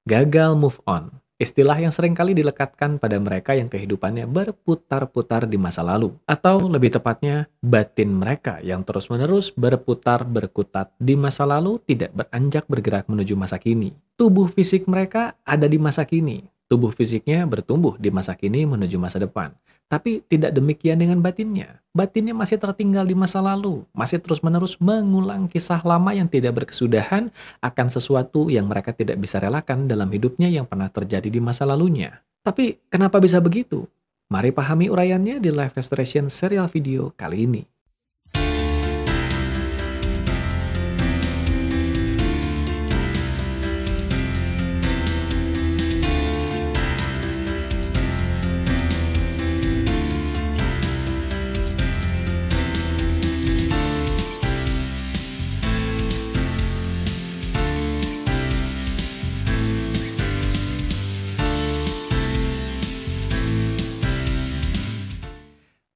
Gagal move on. Istilah yang seringkali dilekatkan pada mereka yang kehidupannya berputar-putar di masa lalu. Atau lebih tepatnya, batin mereka yang terus-menerus berputar berkutat di masa lalu tidak beranjak bergerak menuju masa kini. Tubuh fisik mereka ada di masa kini. Tubuh fisiknya bertumbuh di masa kini menuju masa depan. Tapi tidak demikian dengan batinnya. Batinnya masih tertinggal di masa lalu, masih terus-menerus mengulang kisah lama yang tidak berkesudahan akan sesuatu yang mereka tidak bisa relakan dalam hidupnya yang pernah terjadi di masa lalunya. Tapi kenapa bisa begitu? Mari pahami uraiannya di Life Restoration serial video kali ini.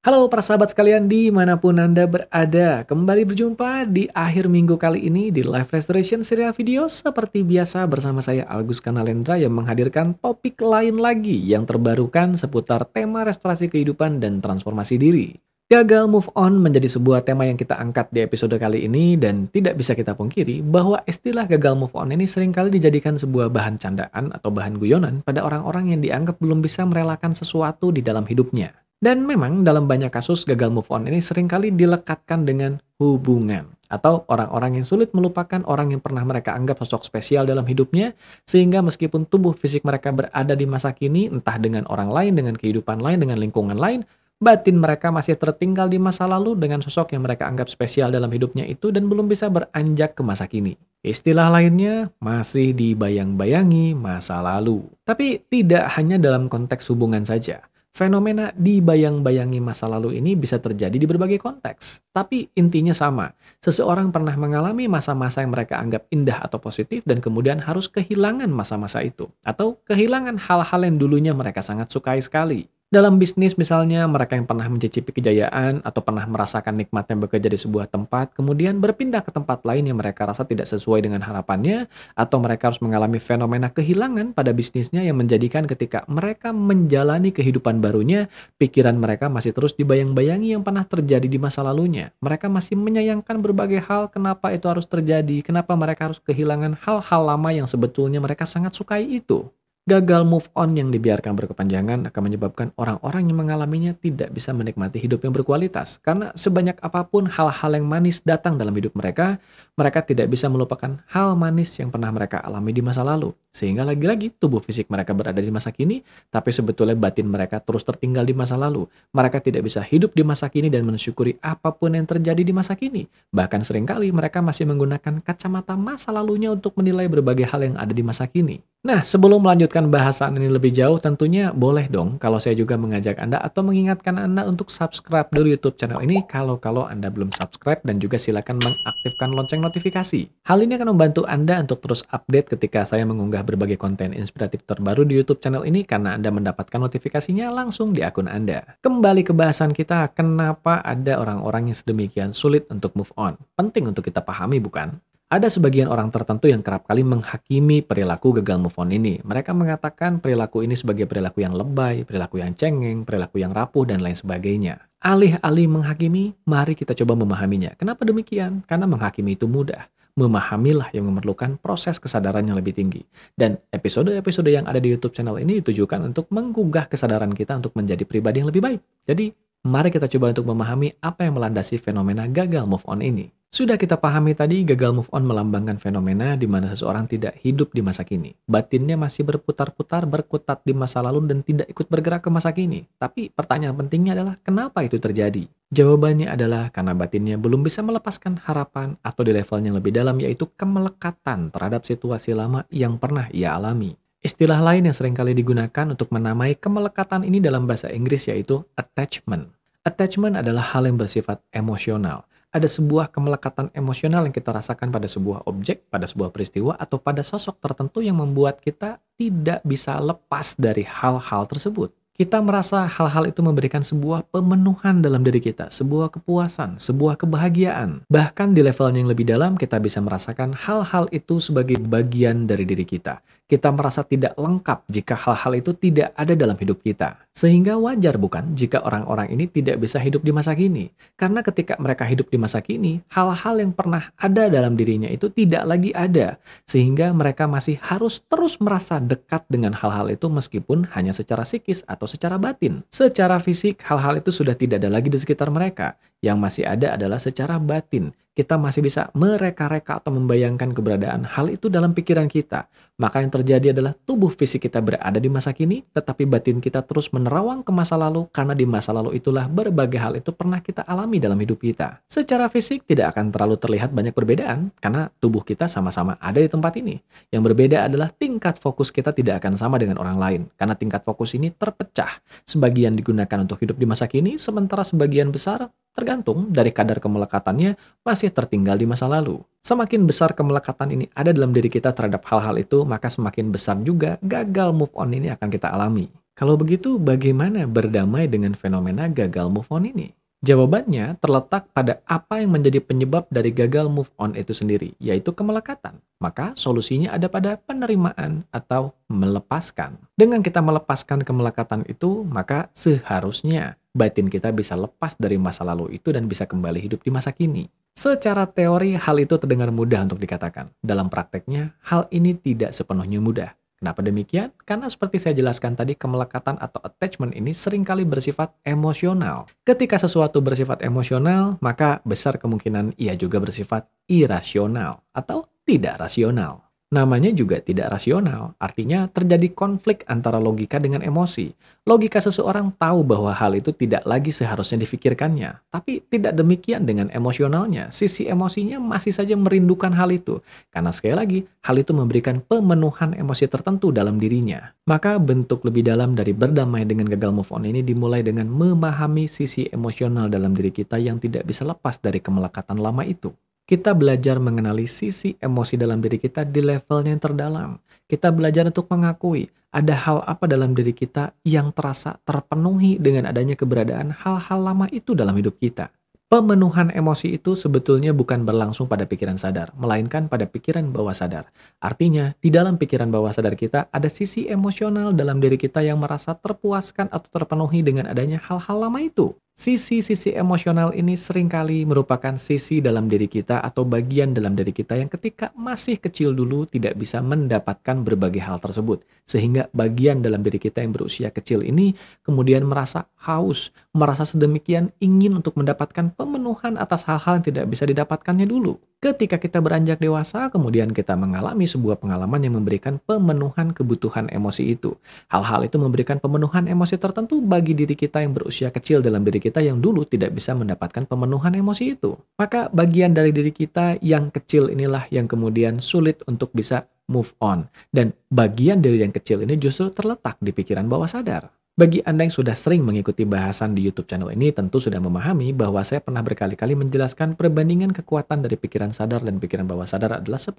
Halo para sahabat sekalian dimanapun Anda berada, kembali berjumpa di akhir minggu kali ini di Life Restoration serial video seperti biasa bersama saya Agus Kanalendra yang menghadirkan topik lain lagi yang terbarukan seputar tema restorasi kehidupan dan transformasi diri. Gagal move on menjadi sebuah tema yang kita angkat di episode kali ini dan tidak bisa kita pungkiri bahwa istilah gagal move on ini seringkali dijadikan sebuah bahan candaan atau bahan guyonan pada orang-orang yang dianggap belum bisa merelakan sesuatu di dalam hidupnya. Dan memang dalam banyak kasus gagal move on ini seringkali dilekatkan dengan hubungan atau orang-orang yang sulit melupakan orang yang pernah mereka anggap sosok spesial dalam hidupnya sehingga meskipun tubuh fisik mereka berada di masa kini entah dengan orang lain, dengan kehidupan lain, dengan lingkungan lain, batin mereka masih tertinggal di masa lalu dengan sosok yang mereka anggap spesial dalam hidupnya itu dan belum bisa beranjak ke masa kini. Istilah lainnya masih dibayang-bayangi masa lalu. Tapi tidak hanya dalam konteks hubungan saja. Fenomena dibayang-bayangi masa lalu ini bisa terjadi di berbagai konteks. Tapi intinya sama, seseorang pernah mengalami masa-masa yang mereka anggap indah atau positif dan kemudian harus kehilangan masa-masa itu. Atau kehilangan hal-hal yang dulunya mereka sangat sukai sekali. Dalam bisnis misalnya, mereka yang pernah mencicipi kejayaan atau pernah merasakan nikmatnya bekerja di sebuah tempat, kemudian berpindah ke tempat lain yang mereka rasa tidak sesuai dengan harapannya, atau mereka harus mengalami fenomena kehilangan pada bisnisnya yang menjadikan ketika mereka menjalani kehidupan barunya, pikiran mereka masih terus dibayang-bayangi yang pernah terjadi di masa lalunya. Mereka masih menyayangkan berbagai hal kenapa itu harus terjadi, kenapa mereka harus kehilangan hal-hal lama yang sebetulnya mereka sangat sukai itu. Gagal move on yang dibiarkan berkepanjangan akan menyebabkan orang-orang yang mengalaminya tidak bisa menikmati hidup yang berkualitas. Karena sebanyak apapun hal-hal yang manis datang dalam hidup mereka, mereka tidak bisa melupakan hal manis yang pernah mereka alami di masa lalu. Sehingga lagi-lagi tubuh fisik mereka berada di masa kini, tapi sebetulnya batin mereka terus tertinggal di masa lalu. Mereka tidak bisa hidup di masa kini dan mensyukuri apapun yang terjadi di masa kini. Bahkan seringkali mereka masih menggunakan kacamata masa lalunya untuk menilai berbagai hal yang ada di masa kini. Nah, sebelum melanjutkan bahasan ini lebih jauh, tentunya boleh dong kalau saya juga mengajak Anda atau mengingatkan Anda untuk subscribe dulu YouTube channel ini kalau Anda belum subscribe dan juga silakan mengaktifkan lonceng notifikasi. Hal ini akan membantu Anda untuk terus update ketika saya mengunggah berbagai konten inspiratif terbaru di YouTube channel ini karena Anda mendapatkan notifikasinya langsung di akun Anda. Kembali ke bahasan kita, kenapa ada orang-orang yang sedemikian sulit untuk move on? Penting untuk kita pahami, bukan? Ada sebagian orang tertentu yang kerap kali menghakimi perilaku gagal move on ini. Mereka mengatakan perilaku ini sebagai perilaku yang lebay, perilaku yang cengeng, perilaku yang rapuh, dan lain sebagainya. Alih-alih menghakimi, mari kita coba memahaminya. Kenapa demikian? Karena menghakimi itu mudah. Memahamilah yang memerlukan proses kesadaran yang lebih tinggi. Dan episode-episode yang ada di YouTube channel ini ditujukan untuk menggugah kesadaran kita untuk menjadi pribadi yang lebih baik. Jadi, mari kita coba untuk memahami apa yang melandasi fenomena gagal move on ini. Sudah kita pahami tadi, gagal move on melambangkan fenomena di mana seseorang tidak hidup di masa kini. Batinnya masih berputar-putar, berkutat di masa lalu dan tidak ikut bergerak ke masa kini. Tapi pertanyaan pentingnya adalah kenapa itu terjadi? Jawabannya adalah karena batinnya belum bisa melepaskan harapan atau di level yang lebih dalam yaitu kemelekatan terhadap situasi lama yang pernah ia alami. Istilah lain yang seringkali digunakan untuk menamai kemelekatan ini dalam bahasa Inggris yaitu attachment. Attachment adalah hal yang bersifat emosional. Ada sebuah kemelekatan emosional yang kita rasakan pada sebuah objek, pada sebuah peristiwa, atau pada sosok tertentu yang membuat kita tidak bisa lepas dari hal-hal tersebut. Kita merasa hal-hal itu memberikan sebuah pemenuhan dalam diri kita, sebuah kepuasan, sebuah kebahagiaan. Bahkan di level yang lebih dalam, kita bisa merasakan hal-hal itu sebagai bagian dari diri kita. Kita merasa tidak lengkap jika hal-hal itu tidak ada dalam hidup kita. Sehingga wajar bukan jika orang-orang ini tidak bisa hidup di masa kini. Karena ketika mereka hidup di masa kini, hal-hal yang pernah ada dalam dirinya itu tidak lagi ada. Sehingga mereka masih harus terus merasa dekat dengan hal-hal itu meskipun hanya secara psikis atau secara batin. Secara fisik, hal-hal itu sudah tidak ada lagi di sekitar mereka. Yang masih ada adalah secara batin. Kita masih bisa mereka-reka atau membayangkan keberadaan hal itu dalam pikiran kita. Maka yang terjadi adalah tubuh fisik kita berada di masa kini, tetapi batin kita terus menerawang ke masa lalu karena di masa lalu itulah berbagai hal itu pernah kita alami dalam hidup kita. Secara fisik tidak akan terlalu terlihat banyak perbedaan karena tubuh kita sama-sama ada di tempat ini. Yang berbeda adalah tingkat fokus kita tidak akan sama dengan orang lain karena tingkat fokus ini terpecah. Sebagian digunakan untuk hidup di masa kini, sementara sebagian besar tergantung dari kadar kemelekatannya masih tertinggal di masa lalu. Semakin besar kemelekatan ini ada dalam diri kita terhadap hal-hal itu, maka semakin besar juga gagal move on ini akan kita alami. Kalau begitu, bagaimana berdamai dengan fenomena gagal move on ini? Jawabannya terletak pada apa yang menjadi penyebab dari gagal move on itu sendiri, yaitu kemelekatan. Maka solusinya ada pada penerimaan atau melepaskan. Dengan kita melepaskan kemelekatan itu, maka seharusnya batin kita bisa lepas dari masa lalu itu dan bisa kembali hidup di masa kini. Secara teori, hal itu terdengar mudah untuk dikatakan. Dalam prakteknya, hal ini tidak sepenuhnya mudah. Kenapa demikian? Karena seperti saya jelaskan tadi, kemelekatan atau attachment ini seringkali bersifat emosional. Ketika sesuatu bersifat emosional, maka besar kemungkinan ia juga bersifat irasional atau tidak rasional. Namanya juga tidak rasional, artinya terjadi konflik antara logika dengan emosi. Logika seseorang tahu bahwa hal itu tidak lagi seharusnya difikirkannya, tapi tidak demikian dengan emosionalnya. Sisi emosinya masih saja merindukan hal itu, karena sekali lagi, hal itu memberikan pemenuhan emosi tertentu dalam dirinya. Maka bentuk lebih dalam dari berdamai dengan gagal move on ini dimulai dengan memahami sisi emosional dalam diri kita yang tidak bisa lepas dari kemelekatan lama itu. Kita belajar mengenali sisi emosi dalam diri kita di levelnya yang terdalam. Kita belajar untuk mengakui ada hal apa dalam diri kita yang terasa terpenuhi dengan adanya keberadaan hal-hal lama itu dalam hidup kita. Pemenuhan emosi itu sebetulnya bukan berlangsung pada pikiran sadar, melainkan pada pikiran bawah sadar. Artinya, di dalam pikiran bawah sadar kita ada sisi emosional dalam diri kita yang merasa terpuaskan atau terpenuhi dengan adanya hal-hal lama itu. Sisi-sisi emosional ini seringkali merupakan sisi dalam diri kita atau bagian dalam diri kita yang ketika masih kecil dulu tidak bisa mendapatkan berbagai hal tersebut. Sehingga bagian dalam diri kita yang berusia kecil ini kemudian merasa haus, merasa sedemikian ingin untuk mendapatkan pemenuhan atas hal-hal yang tidak bisa didapatkannya dulu. Ketika kita beranjak dewasa, kemudian kita mengalami sebuah pengalaman yang memberikan pemenuhan kebutuhan emosi itu. Hal-hal itu memberikan pemenuhan emosi tertentu bagi diri kita yang berusia kecil dalam diri kita yang dulu tidak bisa mendapatkan pemenuhan emosi itu. Maka bagian dari diri kita yang kecil inilah yang kemudian sulit untuk bisa move on. Dan bagian dari yang kecil ini justru terletak di pikiran bawah sadar. Bagi Anda yang sudah sering mengikuti bahasan di YouTube channel ini tentu sudah memahami bahwa saya pernah berkali-kali menjelaskan perbandingan kekuatan dari pikiran sadar dan pikiran bawah sadar adalah 10%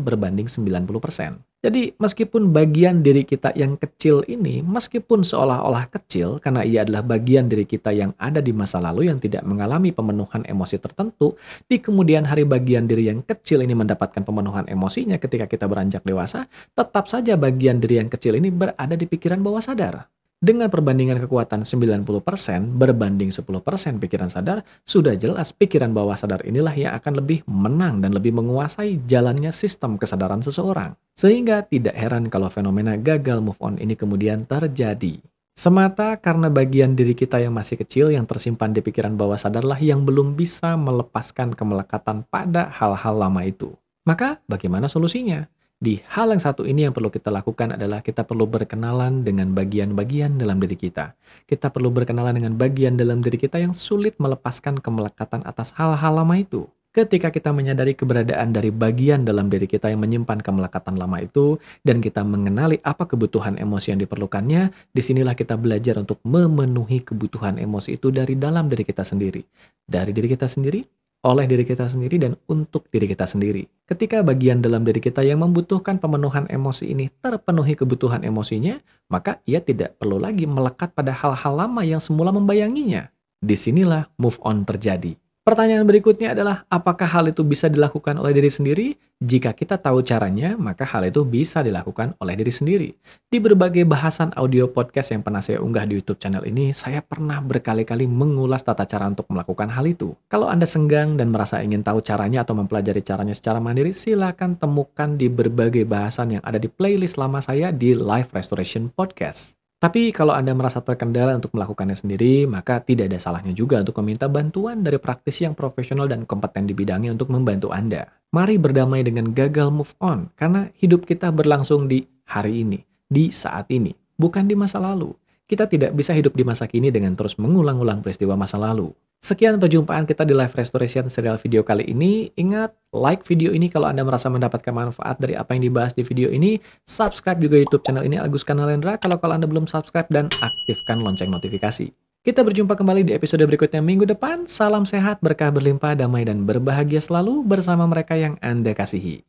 berbanding 90%. Jadi meskipun bagian diri kita yang kecil ini, meskipun seolah-olah kecil karena ia adalah bagian diri kita yang ada di masa lalu yang tidak mengalami pemenuhan emosi tertentu, di kemudian hari bagian diri yang kecil ini mendapatkan pemenuhan emosinya ketika kita beranjak dewasa, tetap saja bagian diri yang kecil ini berada di pikiran bawah sadar. Dengan perbandingan kekuatan 90% berbanding 10% pikiran sadar, sudah jelas pikiran bawah sadar inilah yang akan lebih menang dan lebih menguasai jalannya sistem kesadaran seseorang. Sehingga tidak heran kalau fenomena gagal move on ini kemudian terjadi. Semata karena bagian diri kita yang masih kecil yang tersimpan di pikiran bawah sadarlah yang belum bisa melepaskan kemelekatan pada hal-hal lama itu. Maka bagaimana solusinya? Di hal yang satu ini yang perlu kita lakukan adalah kita perlu berkenalan dengan bagian-bagian dalam diri kita. Kita perlu berkenalan dengan bagian dalam diri kita yang sulit melepaskan kemelekatan atas hal-hal lama itu. Ketika kita menyadari keberadaan dari bagian dalam diri kita yang menyimpan kemelekatan lama itu, dan kita mengenali apa kebutuhan emosi yang diperlukannya, disinilah kita belajar untuk memenuhi kebutuhan emosi itu dari dalam diri kita sendiri. Dari diri kita sendiri, oleh diri kita sendiri, dan untuk diri kita sendiri. Ketika bagian dalam diri kita yang membutuhkan pemenuhan emosi ini terpenuhi kebutuhan emosinya, maka ia tidak perlu lagi melekat pada hal-hal lama yang semula membayanginya. Disinilah move on terjadi. Pertanyaan berikutnya adalah, apakah hal itu bisa dilakukan oleh diri sendiri? Jika kita tahu caranya, maka hal itu bisa dilakukan oleh diri sendiri. Di berbagai bahasan audio podcast yang pernah saya unggah di YouTube channel ini, saya pernah berkali-kali mengulas tata cara untuk melakukan hal itu. Kalau Anda senggang dan merasa ingin tahu caranya atau mempelajari caranya secara mandiri, silakan temukan di berbagai bahasan yang ada di playlist lama saya di Life Restoration Podcast. Tapi kalau Anda merasa terkendala untuk melakukannya sendiri, maka tidak ada salahnya juga untuk meminta bantuan dari praktisi yang profesional dan kompeten di bidangnya untuk membantu Anda. Mari berdamai dengan gagal move on, karena hidup kita berlangsung di hari ini, di saat ini, bukan di masa lalu. Kita tidak bisa hidup di masa kini dengan terus mengulang-ulang peristiwa masa lalu. Sekian perjumpaan kita di Live Restoration serial video kali ini. Ingat, like video ini kalau Anda merasa mendapatkan manfaat dari apa yang dibahas di video ini. Subscribe juga YouTube channel ini Agus Kanalendra kalau Anda belum subscribe, dan aktifkan lonceng notifikasi. Kita berjumpa kembali di episode berikutnya minggu depan. Salam sehat, berkah berlimpah, damai dan berbahagia selalu bersama mereka yang Anda kasihi.